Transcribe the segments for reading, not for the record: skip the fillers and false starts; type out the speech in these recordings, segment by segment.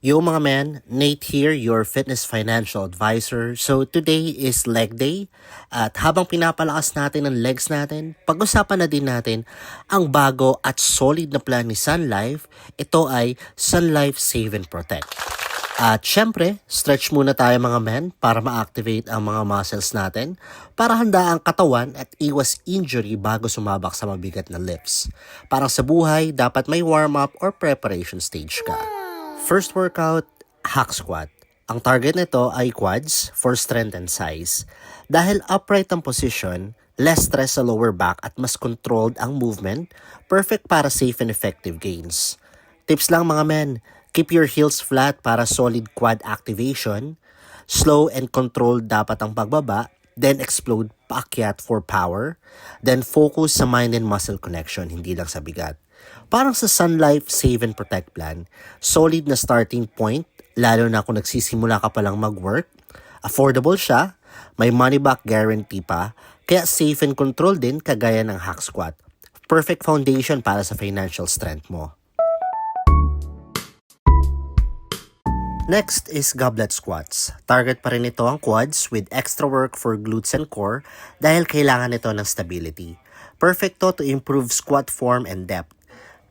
Yo mga men, Nate here, your fitness financial advisor. So today is leg day at habang pinapalakas natin ang legs natin, pag-usapan na din natin ang bago at solid na plan ni Sun Life. Ito ay Sun Life Save and Protect. At syempre, stretch muna tayo mga men para ma-activate ang mga muscles natin para handa ang katawan at iwas injury bago sumabak sa mabigat na lifts. Parang sa buhay, dapat may warm-up or preparation stage ka. First workout, hack squat. Ang target nito ay quads for strength and size. Dahil upright ang position, less stress sa lower back at mas controlled ang movement, perfect para safe and effective gains. Tips lang mga men, keep your heels flat para solid quad activation. Slow and controlled dapat ang pagbaba, then explode paakyat for power. Then focus sa mind and muscle connection, hindi lang sa bigat. Parang sa Sun Life Save and Protect plan, solid na starting point, lalo na kung nagsisimula ka palang mag-work. Affordable siya, may money back guarantee pa, kaya safe and controlled din kagaya ng hack squat. Perfect foundation para sa financial strength mo. Next is goblet squats. Target pa rin ito ang quads with extra work for glutes and core dahil kailangan ito ng stability. Perfect to improve squat form and depth.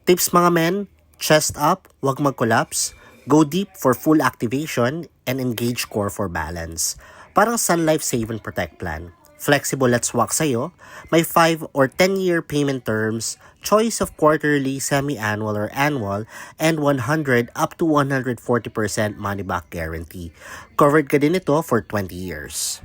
Tips mga men, chest up, huwag mag-collapse, go deep for full activation, and engage core for balance. Parang Sun Life Save and Protect plan. Flexible at swak sa'yo, may 5 or 10-year payment terms, choice of quarterly, semi-annual, or annual, and 100 up to 140% money back guarantee. Covered ka din ito for 20 years.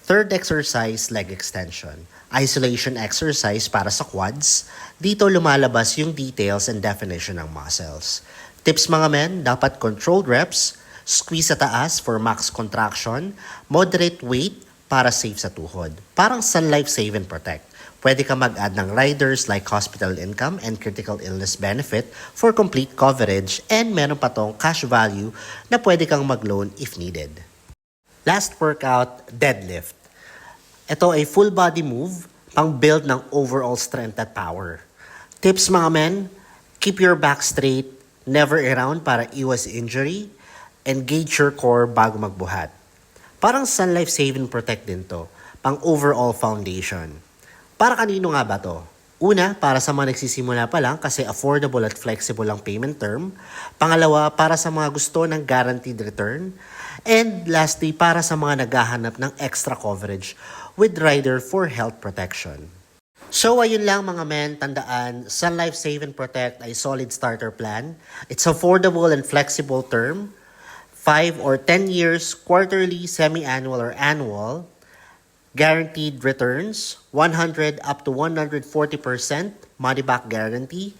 Third exercise, leg extension. Isolation exercise para sa quads. Dito lumalabas yung details and definition ng muscles. Tips mga men, dapat controlled reps, squeeze sa taas for max contraction, moderate weight para safe sa tuhod. Parang Sun Life Save and Protect. Pwede ka mag-add ng riders like hospital income and critical illness benefit for complete coverage, and meron pa tong cash value na pwede kang mag-loan if needed. Last workout, deadlift. Ito ay full body move pang build ng overall strength at power. Tips mga men, keep your back straight, never around para iwas injury, engage your core bago magbuhat. Parang Sun Life Save and Protect din to, pang overall foundation. Para kanino nga ba to? Una, para sa mga nagsisimula pa lang kasi affordable at flexible ang payment term. Pangalawa, para sa mga gusto ng guaranteed return. And lastly, para sa mga naghahanap ng extra coverage with rider for health protection. So ayun lang mga men, tandaan, Sun Life Save and Protect ay solid starter plan. It's affordable and flexible term. 5 or 10 years, quarterly, semi-annual, or annual. Guaranteed returns, 100 up to 140% money back guarantee.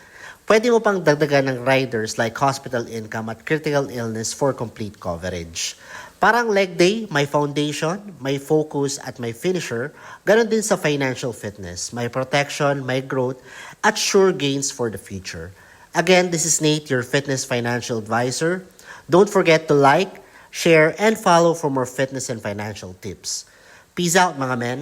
Pwede mo pang dagdagan ng riders like hospital income at critical illness for complete coverage. Parang leg day, may foundation, may focus at may finisher. Ganon din sa financial fitness. May protection, may growth, at sure gains for the future. Again, this is Nate, your fitness financial advisor. Don't forget to like, share, and follow for more fitness and financial tips. Peace out mga men.